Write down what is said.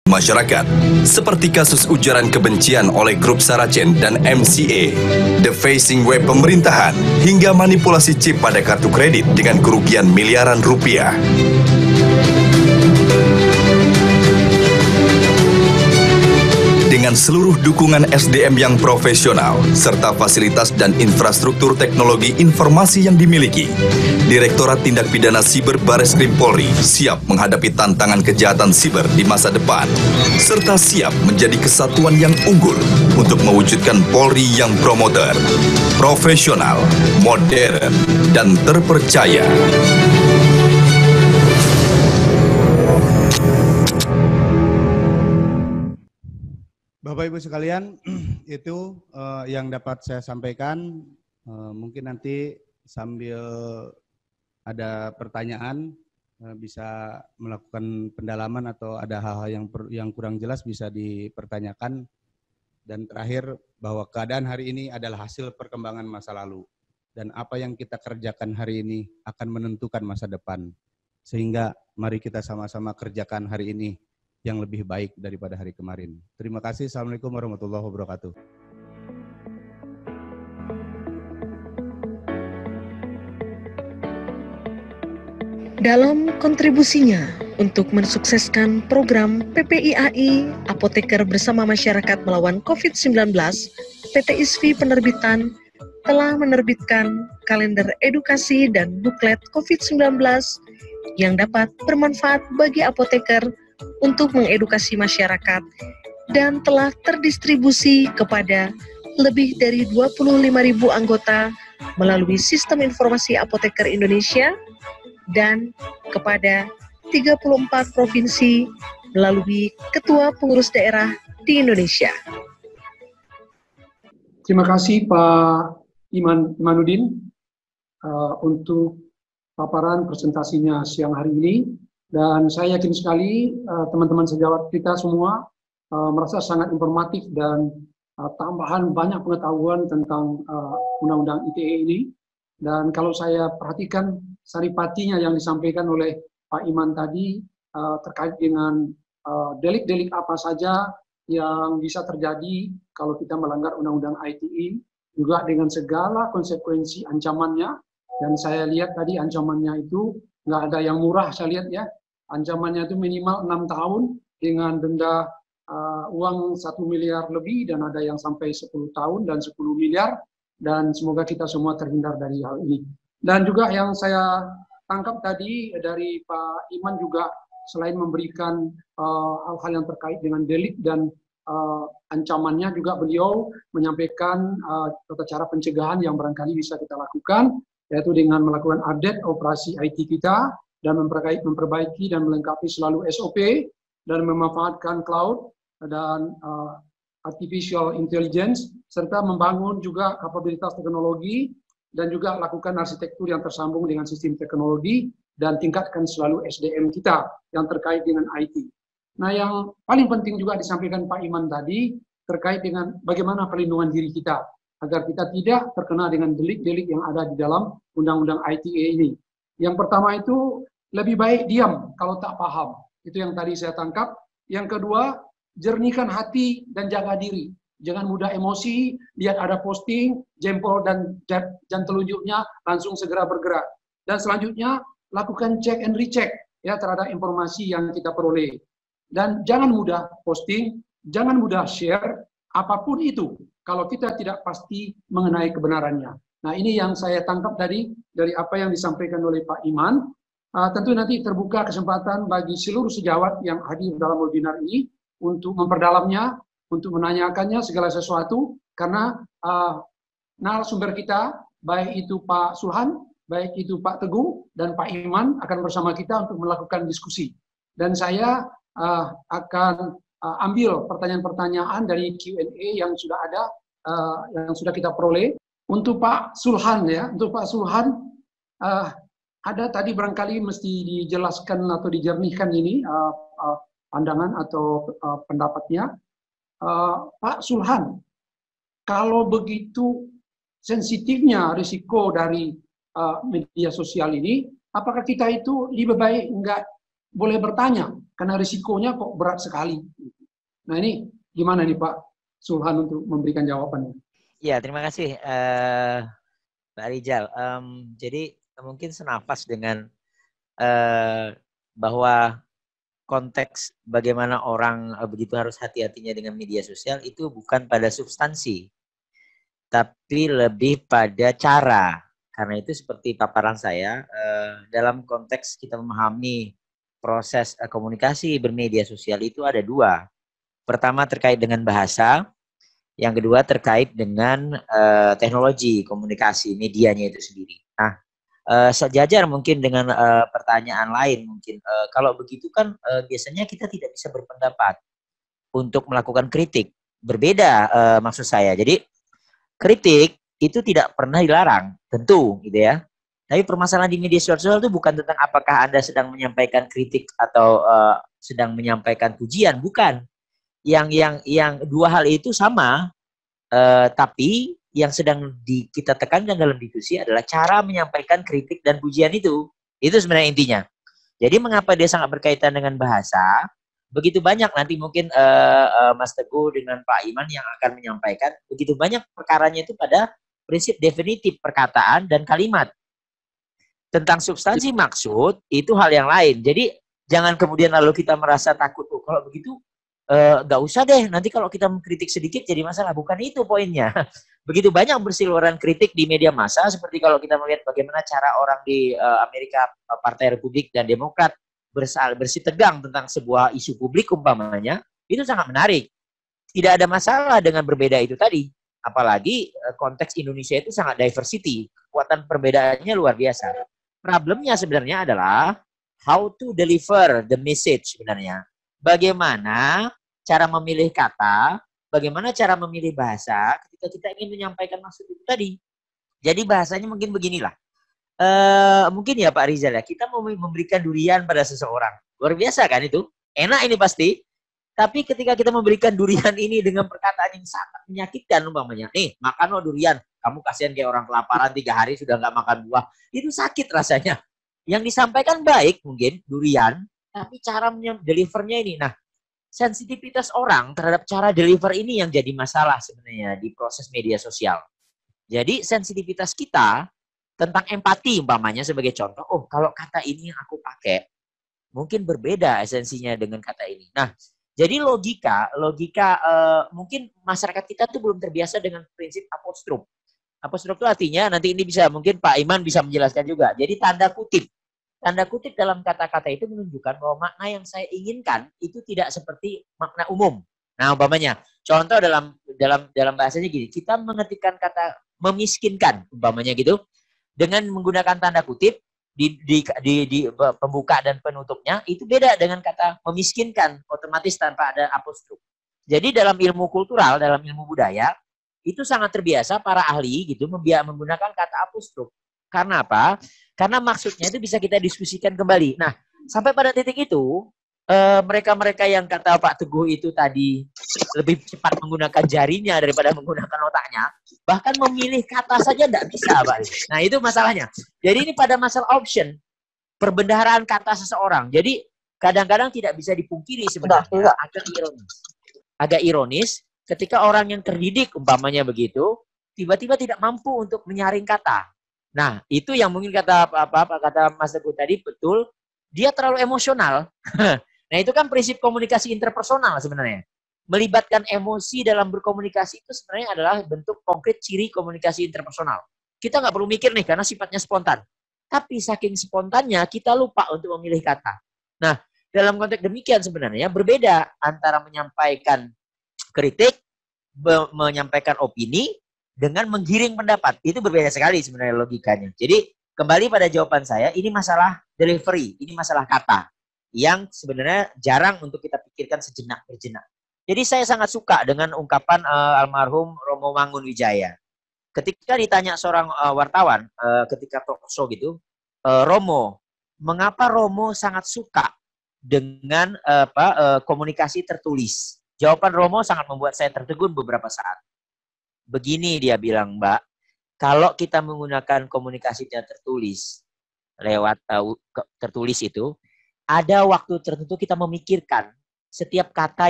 masyarakat, seperti kasus ujaran kebencian oleh grup Saracen dan MCA, defacing web pemerintahan, hingga manipulasi chip pada kartu kredit dengan kerugian miliaran rupiah. Dengan seluruh dukungan SDM yang profesional, serta fasilitas dan infrastruktur teknologi informasi yang dimiliki, Direktorat Tindak Pidana Siber Bareskrim Polri siap menghadapi tantangan kejahatan siber di masa depan, serta siap menjadi kesatuan yang unggul untuk mewujudkan Polri yang promoter, profesional, modern, dan terpercaya. Bapak Ibu sekalian, itu yang dapat saya sampaikan. Mungkin nanti sambil ada pertanyaan bisa melakukan pendalaman atau ada hal-hal yang kurang jelas bisa dipertanyakan. Dan terakhir bahwa keadaan hari ini adalah hasil perkembangan masa lalu dan apa yang kita kerjakan hari ini akan menentukan masa depan. Sehingga mari kita sama-sama kerjakan hari ini yang lebih baik daripada hari kemarin. Terima kasih. Assalamualaikum warahmatullahi wabarakatuh. Dalam kontribusinya untuk mensukseskan program PPIAI Apoteker Bersama Masyarakat Melawan COVID-19, PT ISFI Penerbitan telah menerbitkan kalender edukasi dan buklet COVID-19 yang dapat bermanfaat bagi apoteker untuk mengedukasi masyarakat dan telah terdistribusi kepada lebih dari 25.000 anggota melalui Sistem Informasi Apoteker Indonesia dan kepada 34 provinsi melalui Ketua Pengurus Daerah di Indonesia. Terima kasih Pak Imanuddin untuk paparan presentasinya siang hari ini. Dan saya yakin sekali teman-teman sejawat kita semua merasa sangat informatif dan tambahan banyak pengetahuan tentang Undang-Undang ITE ini. Dan kalau saya perhatikan saripatinya yang disampaikan oleh Pak Iman tadi terkait dengan delik-delik apa saja yang bisa terjadi kalau kita melanggar Undang-Undang ITE, juga dengan segala konsekuensi ancamannya. Dan saya lihat tadi ancamannya itu nggak ada yang murah, saya lihat ya. Ancamannya itu minimal 6 tahun dengan denda uang 1 miliar lebih, dan ada yang sampai 10 tahun dan 10 miliar, dan semoga kita semua terhindar dari hal ini. Dan juga yang saya tangkap tadi dari Pak Iman juga, selain memberikan hal-hal yang terkait dengan delik dan ancamannya, juga beliau menyampaikan tata cara pencegahan yang barangkali bisa kita lakukan, yaitu dengan melakukan update operasi IT kita, dan memperbaiki dan melengkapi selalu SOP, dan memanfaatkan cloud dan artificial intelligence, serta membangun juga kapabilitas teknologi, dan juga lakukan arsitektur yang tersambung dengan sistem teknologi, dan tingkatkan selalu SDM kita yang terkait dengan IT. Nah, yang paling penting juga disampaikan Pak Iman tadi, terkait dengan bagaimana perlindungan diri kita, agar kita tidak terkena dengan delik-delik yang ada di dalam Undang-Undang ITE ini. Yang pertama itu, lebih baik diam kalau tak paham. Itu yang tadi saya tangkap. Yang kedua, jernihkan hati dan jaga diri. Jangan mudah emosi, lihat ada posting, jempol dan telunjuknya, langsung segera bergerak. Dan selanjutnya, lakukan check and recheck ya terhadap informasi yang kita peroleh. Dan jangan mudah posting, jangan mudah share, apapun itu, kalau kita tidak pasti mengenai kebenarannya. Nah, ini yang saya tangkap dari apa yang disampaikan oleh Pak Iman. Tentu nanti terbuka kesempatan bagi seluruh sejawat yang hadir dalam webinar ini untuk memperdalamnya, untuk menanyakannya segala sesuatu, karena narasumber kita, baik itu Pak Sulhan, baik itu Pak Teguh, dan Pak Iman akan bersama kita untuk melakukan diskusi. Dan saya akan ambil pertanyaan-pertanyaan dari Q&A yang sudah ada, yang sudah kita peroleh. Untuk Pak Sulhan ya, untuk Pak Sulhan, ada tadi barangkali mesti dijelaskan atau dijernihkan ini pandangan atau pendapatnya. Pak Sulhan, kalau begitu sensitifnya risiko dari media sosial ini, apakah kita itu lebih baik nggak boleh bertanya karena risikonya kok berat sekali? Nah ini gimana nih Pak Sulhan untuk memberikan jawabannya? Ya, terima kasih Pak Rijal. Jadi mungkin senafas dengan bahwa konteks bagaimana orang begitu harus hati-hatinya dengan media sosial itu bukan pada substansi, tapi lebih pada cara. Karena itu seperti paparan saya, dalam konteks kita memahami proses komunikasi bermedia sosial itu ada dua. Pertama terkait dengan bahasa, yang kedua terkait dengan teknologi komunikasi medianya itu sendiri. Nah, sejajar mungkin dengan pertanyaan lain mungkin. Kalau begitu kan biasanya kita tidak bisa berpendapat untuk melakukan kritik. Berbeda maksud saya. Jadi kritik itu tidak pernah dilarang, tentu gitu ya. Tapi permasalahan di media sosial itu bukan tentang apakah Anda sedang menyampaikan kritik atau sedang menyampaikan pujian, bukan. Yang dua hal itu sama, tapi yang sedang kita tekankan dalam diskusi adalah cara menyampaikan kritik dan pujian itu. Itu sebenarnya intinya. Jadi mengapa dia sangat berkaitan dengan bahasa? Begitu banyak nanti mungkin Mas Teguh dengan Pak Iman yang akan menyampaikan, begitu banyak perkaranya itu pada prinsip definitif perkataan dan kalimat. Tentang substansi maksud, itu hal yang lain. Jadi jangan kemudian lalu kita merasa takut, oh, kalau begitu nggak usah deh, nanti kalau kita mengkritik sedikit jadi masalah. Bukan itu poinnya. Begitu banyak berseliweran kritik di media massa, seperti kalau kita melihat bagaimana cara orang di Amerika, Partai Republik dan Demokrat bersitegang tentang sebuah isu publik umpamanya, itu sangat menarik. Tidak ada masalah dengan berbeda itu tadi. Apalagi konteks Indonesia itu sangat diversity. Kekuatan perbedaannya luar biasa. Problemnya sebenarnya adalah how to deliver the message sebenarnya. Bagaimana cara memilih kata, bagaimana cara memilih bahasa ketika kita ingin menyampaikan maksud itu tadi. Jadi bahasanya mungkin beginilah. Mungkin ya Pak Rizal ya, kita mau memberikan durian pada seseorang. Luar biasa kan itu? Enak ini pasti. Tapi ketika kita memberikan durian ini dengan perkataan yang sangat menyakitkan umpamanya. Nih, makan lo durian. Kamu kasihan kayak orang kelaparan 3 hari sudah nggak makan buah. Itu sakit rasanya. Yang disampaikan baik mungkin durian, tapi cara delivernya ini. Nah, sensitivitas orang terhadap cara deliver ini yang jadi masalah sebenarnya di proses media sosial. Jadi sensitivitas kita tentang empati umpamanya sebagai contoh, oh kalau kata ini yang aku pakai mungkin berbeda esensinya dengan kata ini. Nah, jadi logika mungkin masyarakat kita tuh belum terbiasa dengan prinsip apostrof. Apostrof itu artinya nanti ini bisa mungkin Pak Iman bisa menjelaskan juga. Jadi tanda kutip. Tanda kutip dalam kata-kata itu menunjukkan bahwa makna yang saya inginkan itu tidak seperti makna umum. Nah, umpamanya, contoh dalam bahasanya gini, kita mengetikkan kata memiskinkan, umpamanya gitu, dengan menggunakan tanda kutip di pembuka dan penutupnya itu beda dengan kata memiskinkan, otomatis tanpa ada apostrof. Jadi dalam ilmu kultural, dalam ilmu budaya itu sangat terbiasa para ahli gitu menggunakan kata apostrof. Karena apa? Karena maksudnya itu bisa kita diskusikan kembali. Nah, sampai pada titik itu, mereka-mereka yang kata Pak Teguh itu tadi lebih cepat menggunakan jarinya daripada menggunakan otaknya, bahkan memilih kata saja tidak bisa, Pak. Nah, itu masalahnya. Jadi ini pada masalah option, perbendaharaan kata seseorang. Jadi kadang-kadang tidak bisa dipungkiri sebenarnya. Agak ironis ketika orang yang terdidik, umpamanya begitu, tiba-tiba tidak mampu untuk menyaring kata. Nah, itu yang mungkin kata Mas Teguh tadi betul, dia terlalu emosional. Nah, itu kan prinsip komunikasi interpersonal sebenarnya. Melibatkan emosi dalam berkomunikasi itu sebenarnya adalah bentuk konkret ciri komunikasi interpersonal. Kita nggak perlu mikir nih karena sifatnya spontan. Tapi saking spontannya kita lupa untuk memilih kata. Nah, dalam konteks demikian sebenarnya berbeda antara menyampaikan kritik, menyampaikan opini, dengan menggiring pendapat. Itu berbeda sekali sebenarnya logikanya. Jadi kembali pada jawaban saya, ini masalah delivery, ini masalah kata yang sebenarnya jarang untuk kita pikirkan sejenak berjenak. Jadi saya sangat suka dengan ungkapan almarhum Romo Mangunwijaya. Ketika ditanya seorang wartawan ketika talk show gitu, Romo, mengapa Romo sangat suka dengan komunikasi tertulis? Jawaban Romo sangat membuat saya tertegun beberapa saat. Begini dia bilang, Mbak, kalau kita menggunakan komunikasinya tertulis, lewat tertulis itu, ada waktu tertentu kita memikirkan setiap kata